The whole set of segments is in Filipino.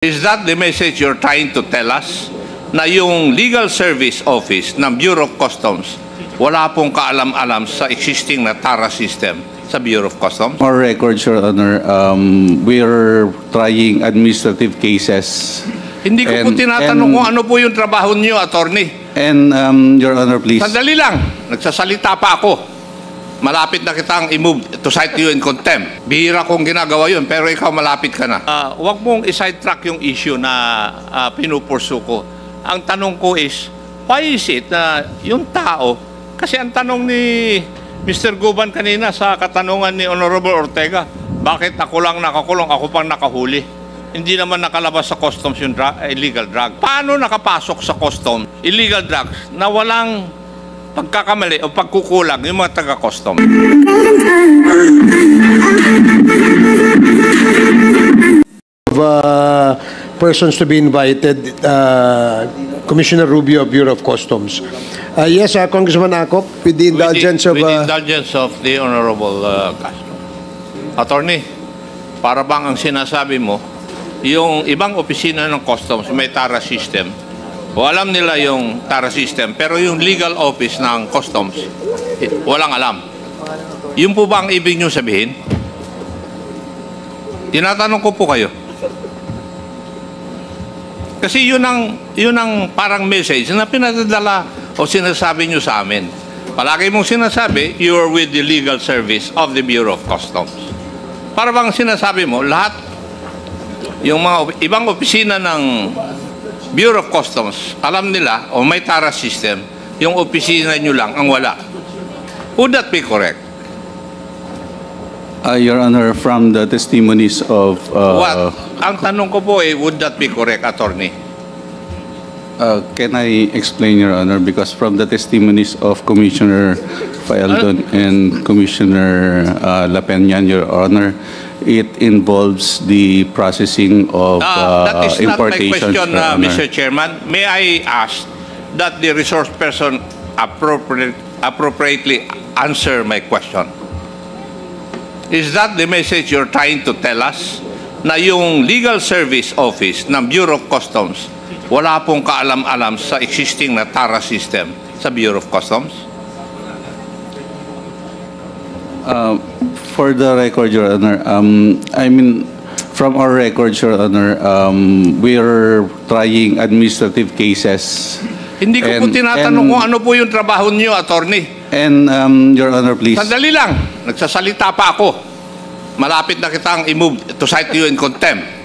Is that the message you're trying to tell us? Na yung Legal Service Office ng Bureau of Customs, wala pong kaalam-alam sa existing na TARA system sa Bureau of Customs? For record, Your Honor, we're trying administrative cases. Hindi ko po tinatanong kung ano po yung trabaho niyo, attorney. And, Your Honor, please. Sandali lang, nagsasalita pa ako. Malapit na kitang i-move to cite you in contempt. Bihira kong ginagawa yun, pero ikaw malapit ka na. Huwag mong i-sidetrack yung issue na pinupursu ko. Ang tanong ko is, why is it na yung tao, kasi ang tanong ni Mr. Guban kanina sa katanungan ni Honorable Ortega, bakit ako lang nakakulong, ako pang nakahuli? Hindi naman nakalabas sa customs yung illegal drug. Paano nakapasok sa customs illegal drugs na walang pagkakamali o pagkukulang yung mga taga-custom? Persons to be invited, Commissioner Rubio of Bureau of Customs. Yes, Congressman Akop, with the indulgence of... With the indulgence of the Honorable Castro. Attorney, para bang ang sinasabi mo, yung ibang opisina ng customs may TARA system, o alam nila yung TARA system, pero yung legal office ng customs, walang alam. Yun po ba ang ibig nyo sabihin? Tinatanong ko po kayo. Kasi yun ang parang message na pinadadala o sinasabi nyo sa amin. Palagi mong sinasabi, you are with the legal service of the Bureau of Customs. Para bang sinasabi mo, lahat, yung mga ibang opisina ng Bureau of Customs, alam nila, o may TARA system, yung opisina nyo lang ang wala. Would that be correct? Your Honor, from the testimonies of... What? Ang tanong ko po would that be correct, attorney? Can I explain, Your Honor? Because from the testimonies of Commissioner Faeldon and Commissioner Lapenyan, Your Honor, it involves the processing of that is not my importations, question, Your Honor. Mr. Chairman. May I ask that the resource person appropriately answer my question? Is that the message you're trying to tell us? Na yung Legal Service Office ng Bureau of Customs, wala pong kaalam-alam sa existing na TARA system sa Bureau of Customs? For the record, Your Honor, I mean, from our record, Your Honor, we are trying administrative cases. Hindi ko po tinatanong kung ano po yung trabaho niyo, attorney. And, Your Honor, please. Sandali lang, nagsasalita pa ako. Malapit na kitang i-move to cite you in contempt.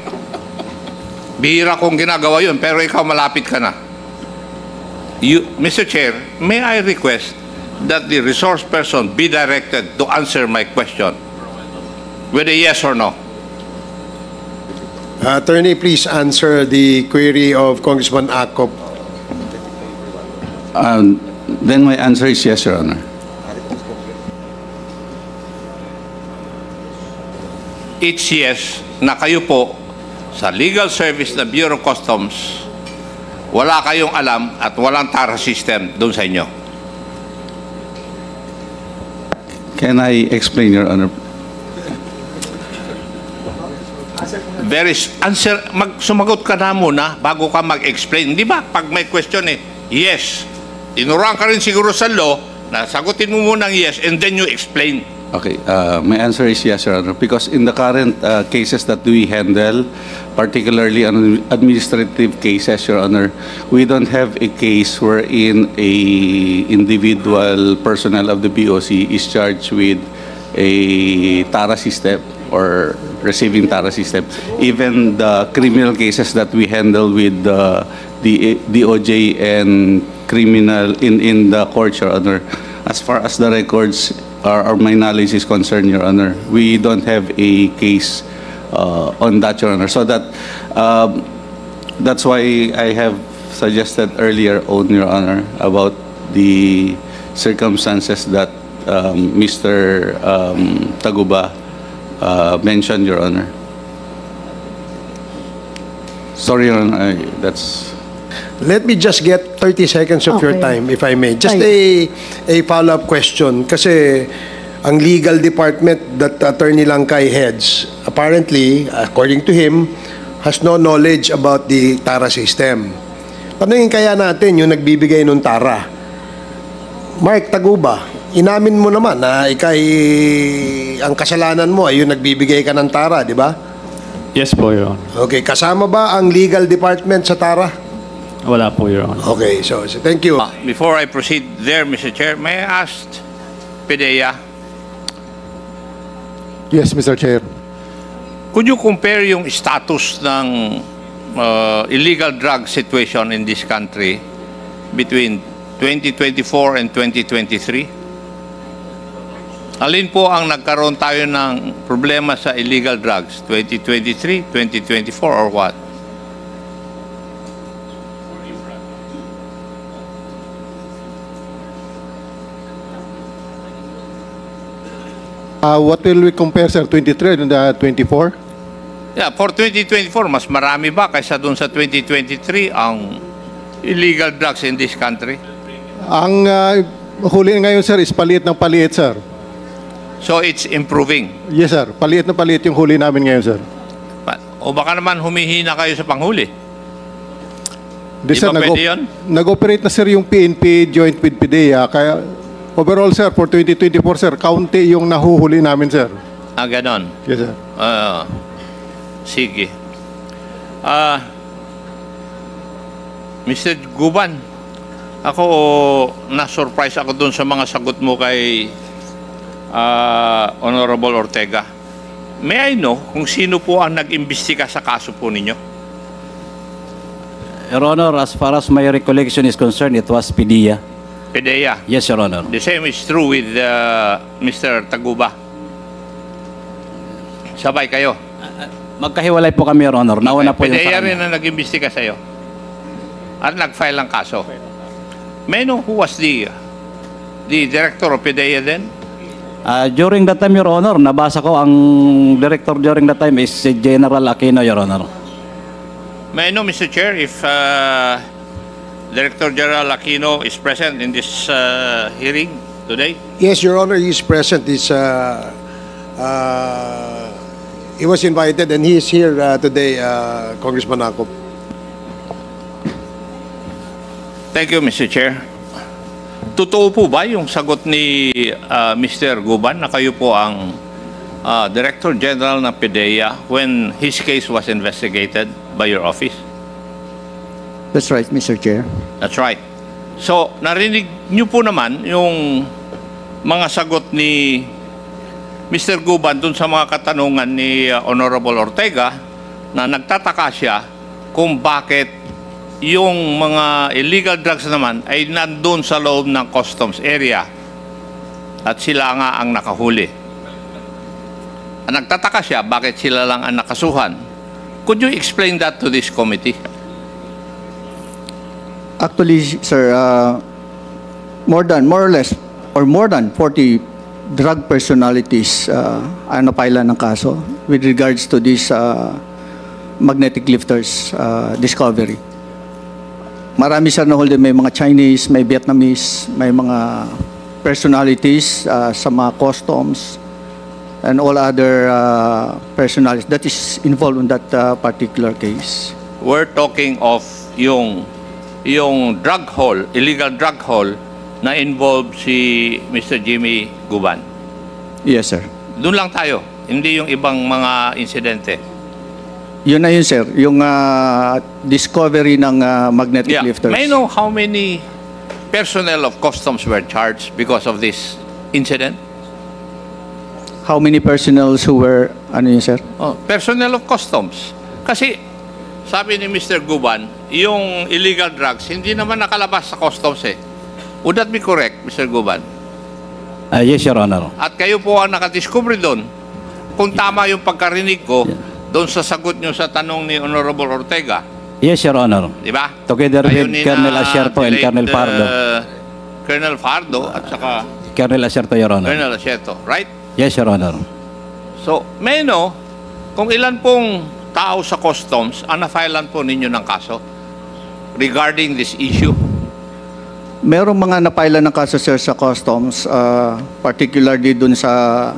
Bihira kong ginagawa yun, pero ikaw malapit ka na. Mr. Chair, may I request that the resource person be directed to answer my question with a yes or no? Attorney, please answer the query of Congressman Akop. Then my answer is yes, Your Honor. It's yes na kayo po sa legal service na Bureau of Customs, wala kayong alam at walang TARA system doon sa inyo. Can I explain, Your Honor? Sumagot ka na muna bago ka mag-explain. Di ba? Pag may question yes. Tinuruan ka rin siguro sa law na sagutin mo muna ng yes and then you explain. Okay, my answer is yes, Your Honor, because in the current cases that we handle, particularly on administrative cases, Your Honor, we don't have a case wherein a individual personnel of the BOC is charged with a TARA system or receiving TARA system. Even the criminal cases that we handle with the DOJ and criminal in the court, Your Honor, as far as the records or my knowledge is concerned, Your Honor, we don't have a case on that, Your Honor. So that's why I have suggested earlier on, Your Honor, about the circumstances that Mr. Taguba mentioned, Your Honor. Sorry, Your Honor, that's... Let me just get 30 seconds of your time, if I may. Just a follow-up question. Kasi ang legal department that Attorney Langkay heads, apparently, according to him, has no knowledge about the TARA system. Tanungin kaya natin yung nagbibigay ng TARA. Mark Taguba, inamin mo naman na ang kasalanan mo ay yung nagbibigay ka ng TARA, di ba? Yes po, Your Honor. Okay, kasama ba ang legal department sa TARA? Wala po, Your Honor. Okay, so thank you. Before I proceed there, Mr. Chair, may I ask PDEA, Yes, Mr. Chair. could you compare yung status ng illegal drug situation in this country between 2024 and 2023? Alin po ang nagkaroon tayo ng problema sa illegal drugs? 2023, 2024, or what? What will we compare, sir? 23 and 24? Yeah, for 2024, mas marami ba kaysa doon sa 2023 ang illegal drugs in this country? Ang huli ngayon, sir, is paliit ng paliit, sir. So it's improving. Yes, sir. Paliit na paliit yung huli namin ngayon, sir. O baka naman humihina kayo sa panghuli? Di, Di sir, ba pwede yun? nag-operate na, sir, yung PNP joint with PDEA. Kaya overall, sir, for 2024, sir, kaunti yung nahuhuli namin, sir. Ah, ganon. Yes, sir. Sige. Mr. Guban, ako na-surprise ako dun sa mga sagot mo kay Honorable Ortega. May I know kung sino po ang nag-imbestiga sa kaso po ninyo? Your Honor, as far as my recollection is concerned, it was PDEA. PDEA. Yes, Your Honor. The same is true with Mr. Taguba. Sabay kayo. Magkahiwalay po kami, Your Honor. Nauna po yung PDEA sa rin kanya. na nag-imbestiga sa'yo. At nag-file ng kaso. May I know who was the director of PDEA then? During that time, Your Honor, nabasa ko ang director during that time is si General Aquino, Your Honor. May I know, Mr. Chair, if Director General Aquino is present in this hearing today? Yes, Your Honor, he is present. He was invited and he is here today, Congressman Akop. Thank you, Mr. Chair. Totoo po ba yung sagot ni Mr. Guban na kayo po ang Director General ng PDEA when his case was investigated by your office? That's right, Mr. Chair. That's right. So, narinig niyo po naman yung mga sagot ni Mr. Guban dun sa mga katanungan ni Honorable Ortega na nagtataka siya kung bakit yung mga illegal drugs naman ay nandun sa loob ng customs area at sila nga ang nakahuli. Nagtataka siya bakit sila lang ang nakasuhan. Could you explain that to this committee? Actually, sir, more or less, more than 40 drug personalities ang napailan ng kaso with regards to this magnetic lifters discovery. Marami, sir, na hold, may mga Chinese, may Vietnamese, may mga personalities sa mga customs and all other personalities that is involved in that particular case. We're talking of yung drug haul, illegal drug haul na involved si Mr. Jimmy Guban. Yes, sir. Doon lang tayo, hindi yung ibang mga insidente. Yun na yun, sir. Yung discovery ng magnetic lifters. May I know how many personnel of customs were charged because of this incident? How many personnel who were, ano yun, sir? Oh, personnel of customs. Kasi sabi ni Mr. Guban, yung illegal drugs hindi naman nakalabas sa customs eh. Would that be correct, Mr. Guban? Yes, Your Honor. At kayo po ang nakadiscover doon. Kung tama yung pagkarinig ko, doon sa sagot nyo sa tanong ni Honorable Ortega. Yes, Your Honor. Di ba? Together Kayo with ni Colonel na Asierto and delayed, Colonel Fardo. Colonel Fardo at saka Colonel Asierto, Your Honor. Colonel Asierto, right? Yes, Your Honor. So, may no, kung ilan pong tao sa customs ang na-filean po ninyo ng kaso regarding this issue? Merong mga napailan ng kaso, sir, sa customs, particularly dun sa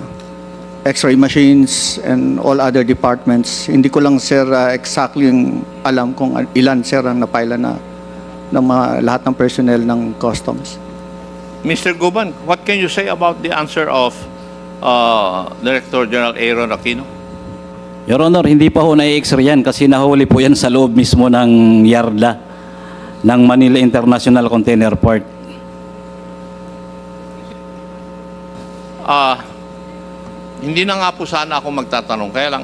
X-ray machines and all other departments. Hindi ko lang, sir, exactly yung alam kung ilan, sir, ang napaila na ng lahat ng personnel ng customs. Mr. Guban, what can you say about the answer of Director General Aaron Aquino? Your Honor, hindi pa ho na-X-ray yan kasi nahuli po yan sa loob mismo ng yarda ng Manila International Container Port. Hindi na nga po sana ako magtatanong. Kaya lang,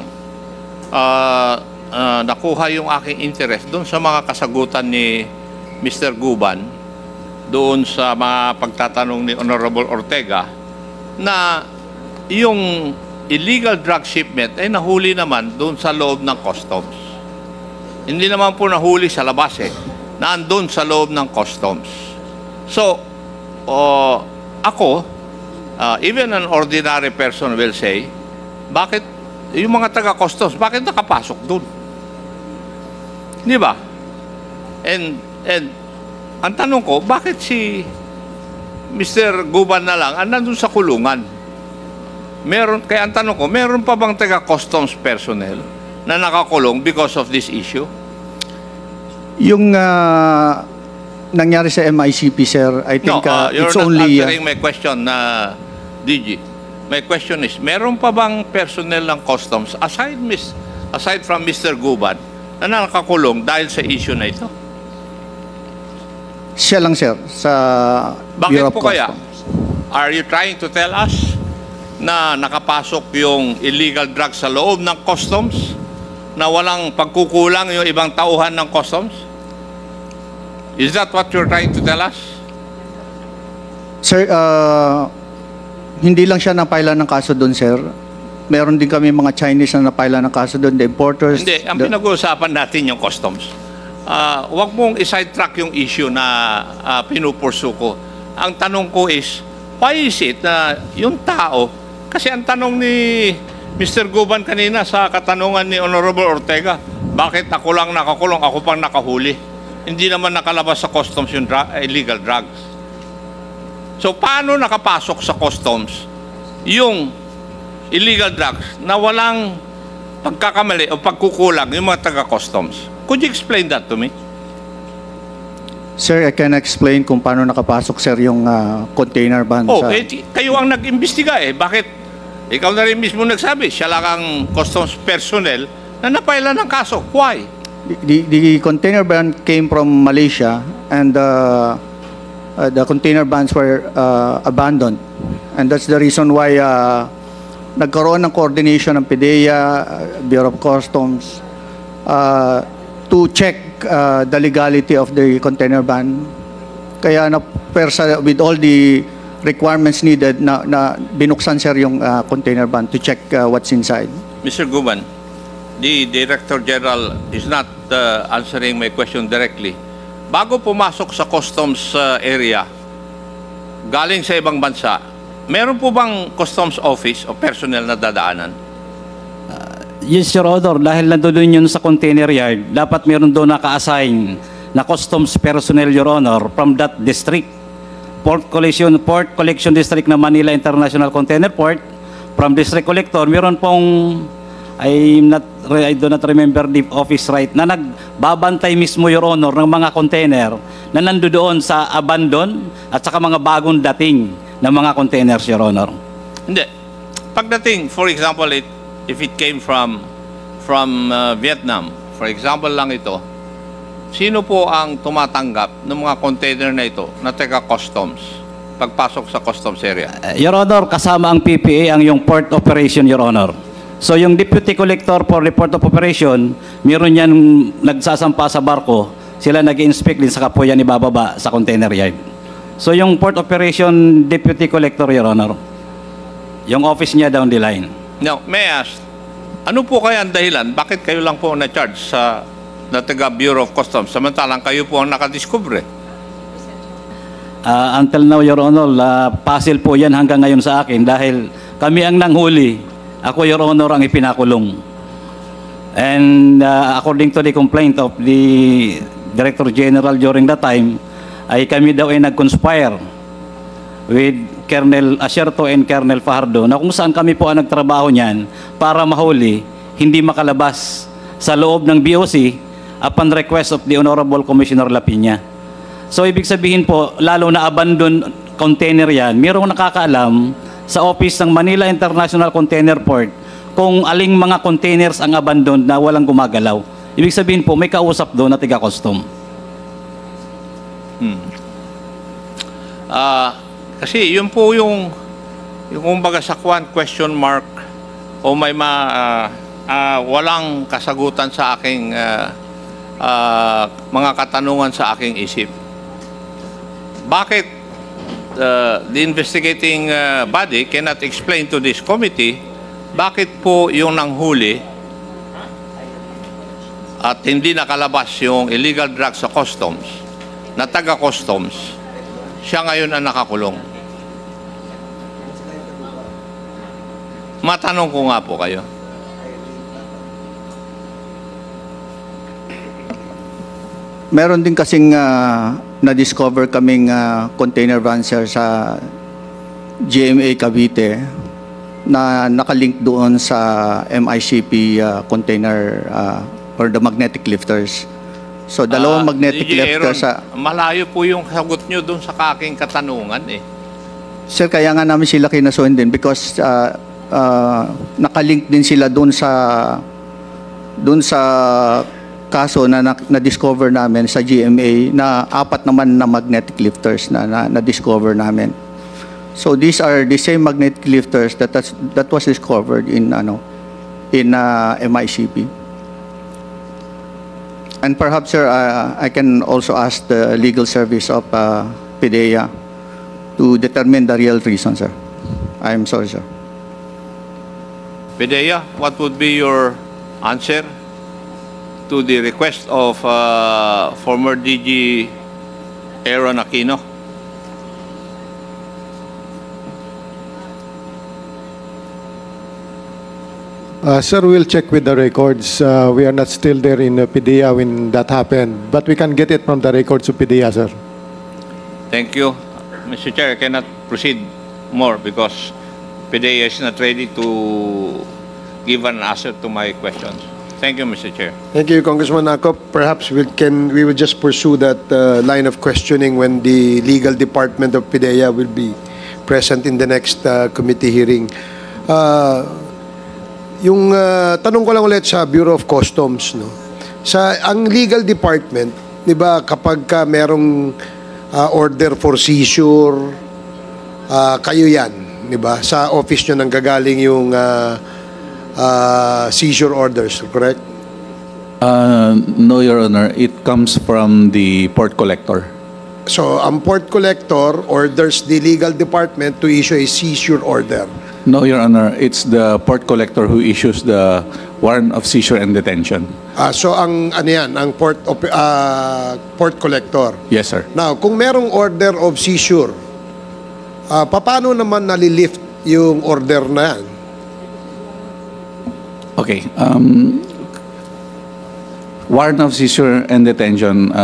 nakuha yung aking interest doon sa mga kasagutan ni Mr. Guban, doon sa mga pagtatanong ni Honorable Ortega, na yung illegal drug shipment ay nahuli naman doon sa loob ng customs. Hindi naman po nahuli sa labas nandun sa loob ng customs. So, ako, even an ordinary person will say, bakit yung mga taga-customs, bakit nakapasok doon? Di ba? And ang tanong ko, bakit si Mr. Guban na lang nandun sa kulungan? Kaya ang tanong ko, meron pa bang taga-customs personnel na nakakulong because of this issue? Yung nangyari sa MICP, sir, I think you're it's not only... answering my question, DG. My question is, meron pa bang personnel ng customs aside from Mr. Guban na nakakulong dahil sa issue na ito? Siya lang, sir, sa Bureau Bakit of po kaya? Customs. Are you trying to tell us na nakapasok yung illegal drugs sa loob ng customs na walang pagkukulang yung ibang tauhan ng customs? Is that what you're trying to tell us? Sir, hindi lang siya napaila ng kaso doon, sir. Meron din kami mga Chinese na napaila ng kaso doon, the importers. Hindi, ang pinag-uusapan natin yung customs. Huwag mong isidetrack yung issue na pinupursu ko. Ang tanong ko is, why is it na yung tao, kasi ang tanong ni Mr. Guban kanina sa katanungan ni Honorable Ortega, bakit ako lang nakakulong, ako pang nakahuli? Hindi naman nakalabas sa customs yung illegal drugs. So, paano nakapasok sa customs yung illegal drugs na walang pagkakamali o pagkukulang yung mga taga-customs? Could you explain that to me? Sir, I can explain kung paano nakapasok, sir, yung container van sa... Kayo ang nag-imbestiga Bakit? Ikaw na rin mismo nagsabi, siya lang ang customs personnel na napaila ng kaso. Why? The container van came from Malaysia and the container vans were abandoned. And that's the reason why nagkaroon ng coordination ng PDEA, Bureau of Customs, to check the legality of the container van. Kaya with all the requirements needed na binuksan, sir, yung container van to check what's inside. Mr. Guban, the Director General is not answering my question directly. Bago pumasok sa customs area, galing sa ibang bansa, meron po bang customs office o personnel na dadaanan? Yes, Your Honor, dahil nandun yun sa container yard, dapat meron doon naka-assign na customs personnel, Your Honor, from that district. Port Collection District ng Manila International Container Port, from District Collector, meron pong, I do not remember the office right, na nagbabantay mismo, Your Honor, ng mga container na nandoon sa abandon at saka mga bagong dating ng mga containers, Your Honor. Hindi. Pagdating, for example, if it came from Vietnam, for example lang ito, sino po ang tumatanggap ng mga container na ito na taga-customs pagpasok sa customs area? Your Honor, kasama ang PPA ang yung port operation, Your Honor. So yung Deputy Collector for the Port of Operation, meron yan nagsasampa sa barko, sila nag-inspect din sa kapo yan ibababa sa container yard. So yung Port Operation Deputy Collector, Your Honor, yung office niya down the line. Now, may I ask, ano po kaya ang dahilan? Bakit kayo lang po na-charge sa taga Bureau of Customs, samantalang kayo po ang nakadiskubre? Until now, Your Honor, puzzle po yan hanggang ngayon sa akin dahil kami ang nanghuli. Ako, Your Honor, ang ipinakulong. And according to the complaint of the Director General during that time, ay kami daw ay nag-conspire with Colonel Asierto and Colonel Fajardo na kung saan kami po ang nagtrabaho niyan para mahuli, hindi makalabas sa loob ng BOC upon request of the Honorable Commissioner Lapina. So ibig sabihin po, lalo na abandon container yan, mayroong nakakaalam sa office ng Manila International Container Port kung aling mga containers ang abandoned na walang gumagalaw. Ibig sabihin po, may kausap doon na tiga-custom. Kasi yun po yung kumbaga sa question mark o may walang kasagutan sa aking mga katanungan sa aking isip. Bakit the investigating body cannot explain to this committee bakit po yung nanghuli at hindi nakalabas yung illegal drugs sa customs na taga-customs, siya ngayon ang nakakulong? Matanong ko nga po kayo. Meron din kasing na-discover kaming container van sir sa GMA Cavite na nakalink doon sa MICP container or the magnetic lifters. So dalawang magnetic DJ lifters Aaron, malayo po yung sagot nyo doon sa aking katanungan eh. Sir, kaya nga namin sila kinasuhin din because nakalink din sila doon sa kaso na na-discover namin sa GMA na 4 naman na magnetic lifters na discover namin. So these are the same magnetic lifters that was discovered in MICP. And perhaps sir, I can also ask the legal service of PDEA to determine the real reason, sir. I am sorry, sir. PDEA, what would be your answer to the request of former DG Aaron Aquino? Sir, we'll check with the records. We are not still there in PDEA when that happened, but we can get it from the records of PDEA, sir. Thank you. Mr. Chair, I cannot proceed more because PDEA is not ready to give an answer to my questions. Thank you, Mr. Chair. Thank you, Congressman Akop. Perhaps we will just pursue that line of questioning when the legal department of PDEA will be present in the next committee hearing. Yung tanong ko lang ulit sa Bureau of Customs, no. Ang legal department, 'di ba, kapag merong order for seizure, kayo 'yan, 'di ba? Sa office nyo nanggagaling yung seizure orders, correct? No, Your Honor. It comes from the port collector. So, ang port collector orders the legal department to issue a seizure order. No, Your Honor. It's the port collector who issues the warrant of seizure and detention. So, ang port collector. Yes, sir. Now, kung merong order of seizure, paano naman nalilift yung order na yan? Okay. Warrant of seizure and detention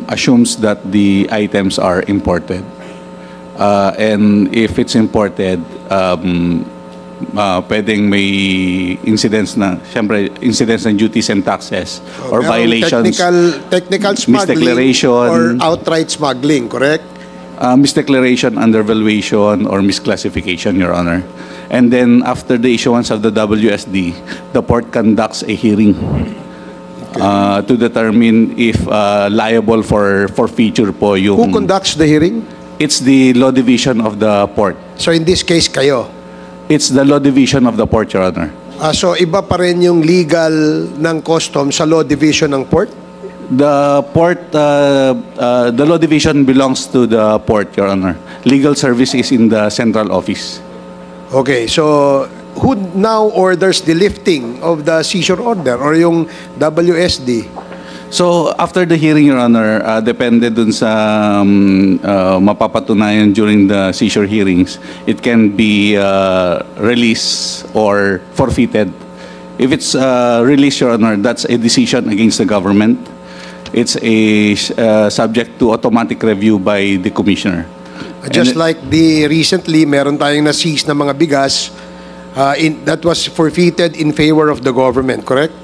assumes that the items are imported. And if it's imported, pwedeng may incidents ng duties and taxes or Merong violations. technical smuggling misdeclaration, or outright smuggling, correct? Misdeclaration, undervaluation, or misclassification, Your Honor. And then after the issuance of the WSD, the port conducts a hearing to determine if liable for forfeiture po yung... Who conducts the hearing? It's the law division of the port. So in this case, kayo. It's the law division of the port, Your Honor. So iba pa rin yung legal ng customs sa law division ng port? The port, the law division belongs to the port, Your Honor. Legal service is in the central office. Okay, so who now orders the lifting of the seizure order or yung WSD? So after the hearing, Your Honor, depende dun sa mapapatunayan during the seizure hearings, it can be released or forfeited. If it's released, Your Honor, that's a decision against the government. It's a subject to automatic review by the commissioner. Just like recently, meron tayong na-seize na mga bigas that was forfeited in favor of the government, correct?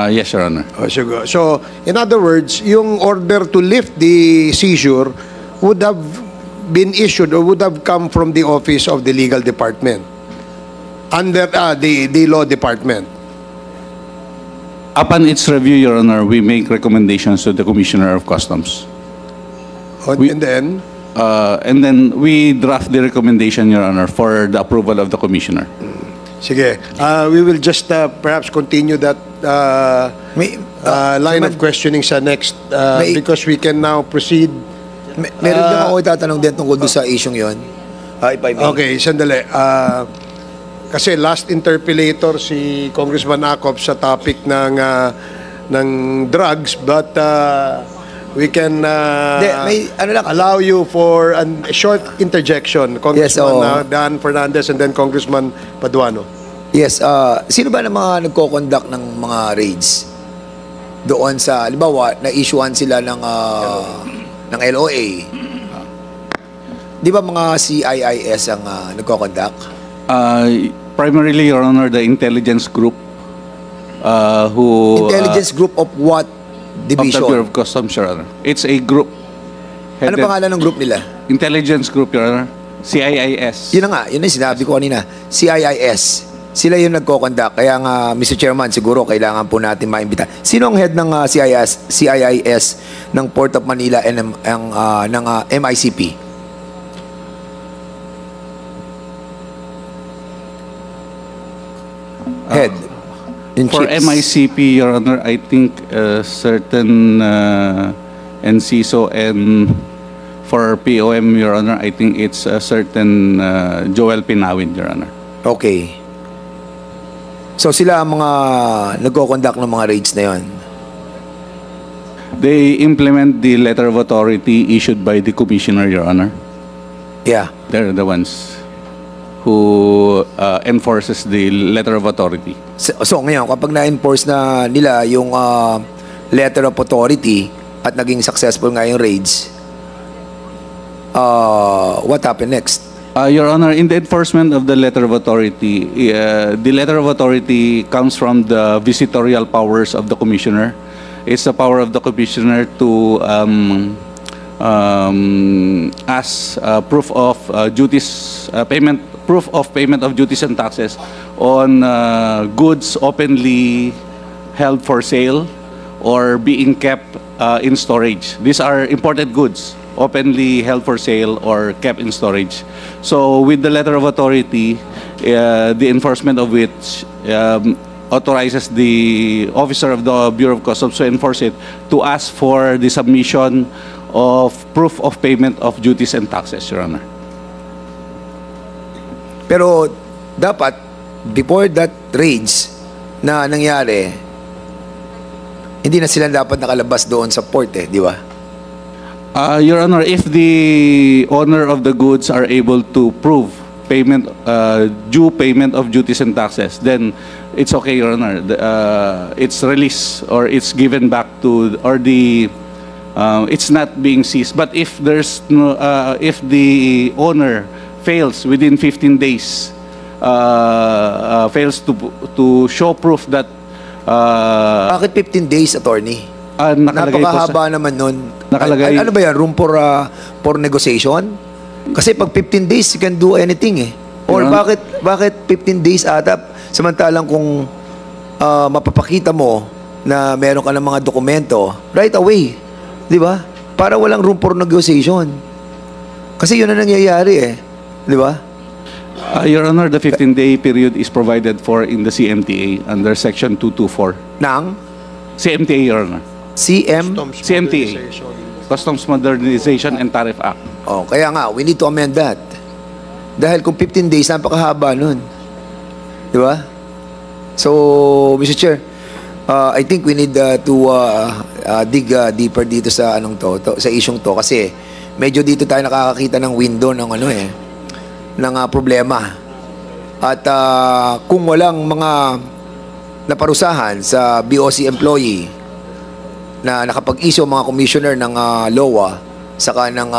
Yes, Your Honor. So, in other words, yung order to lift the seizure would have been issued or would have come from the office of the legal department under the law department. Upon its review, Your Honor, we make recommendations to the Commissioner of Customs. And then, we draft the recommendation, Your Honor, for the approval of the Commissioner. sige, we will just perhaps continue that line of questioning sa next because we can now proceed. Meron din ako itatanong din tungkol doon sa isyong yon. If I may. Okay, sandali. Kasi last interpellator si Congressman Acop sa topic ng drugs, but we can allow you for a short interjection, Congressman Dan Fernandez and then Congressman Paduano. Yes, sino ba ng mga nagko-conduct ng mga raids doon sa, halimbawa, na-issuean sila ng LOA? Di ba mga CIIS ang nagko-conduct? Primarily, Your Honor, the intelligence group who... Intelligence group of what division? Of the Bureau of Customs, Your Honor. It's a group. Ano pangalan ng group nila? Intelligence group, Your Honor. CIIS. Yun na nga, yun na sinabi ko kanina. CIIS. Sila yung nagko-conduct. Kaya nga, Mr. Chairman, siguro kailangan po natin maimbita. Sino ang head ng CIIS ng Port of Manila and ng MICP? Head. For MICP, Your Honor, I think certain NCISO, and for POM, Your Honor, I think it's a certain Joel Pinawin, Your Honor. Okay. So sila ang mga nagko-conduct ng mga raids na yon? They implement the letter of authority issued by the Commissioner, Your Honor. Yeah. They're the ones who enforces the letter of authority. So ngayon, kapag na-enforce na nila yung letter of authority at naging successful nga yung raids, what happened next? Your Honor, in the enforcement of the letter of authority, the letter of authority comes from the visitorial powers of the Commissioner. It's the power of the Commissioner to ask proof of duties, proof of payment of duties and taxes on goods openly held for sale or being kept in storage. These are imported goods, openly held for sale or kept in storage. So with the letter of authority, the enforcement of which authorizes the officer of the Bureau of Customs to enforce it, to ask for the submission of proof of payment of duties and taxes, Your Honor. Pero dapat, before that raids na nangyari, hindi na sila dapat nakalabas doon sa port di ba? Your Honor, if the owner of the goods are able to prove payment, due payment of duties and taxes, then it's okay, Your Honor. It's released or it's given back to, or the it's not being seized. But if there's no, if the owner fails within 15 days, fails to show proof that. Bakit 15 days, attorney? Napakahaba naman nun. Nakalagay. Ano ba yan? Room for negotiation? Kasi pag 15 days, you can do anything Or bakit 15 days ata? Samantalang kung mapapakita mo na meron ka ng mga dokumento, right away. Di ba? Para walang room for negotiation. Kasi yun ang nangyayari Di ba? Your Honor, the 15-day period is provided for in the CMTA under Section 224. Nang? CMTA, Your Honor. CMTA. Customs Modernization and Tariff Act. Kaya nga, we need to amend that. Dahil kung 15 days, napakahaba nun. Di ba? So, Mr. Chair, I think we need to dig deeper dito sa sa isyong to kasi medyo dito tayo nakakakita ng window ng ng problema. At kung walang mga naparusahan sa BOC employee na nakapag-issue mga commissioner ng LOA saka ng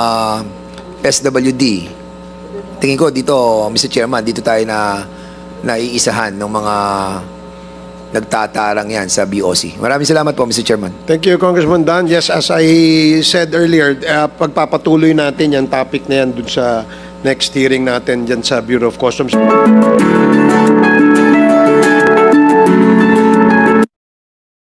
SWD. Tingin ko dito, Mr. Chairman, dito tayo na naiisahan ng mga nagtatarang yan sa BOC. Maraming salamat po, Mr. Chairman. Thank you, Congressman Dan. Yes, as I said earlier, pagpapatuloy natin yung topic na yan dun sa next hearing natin dyan sa Bureau of Customs.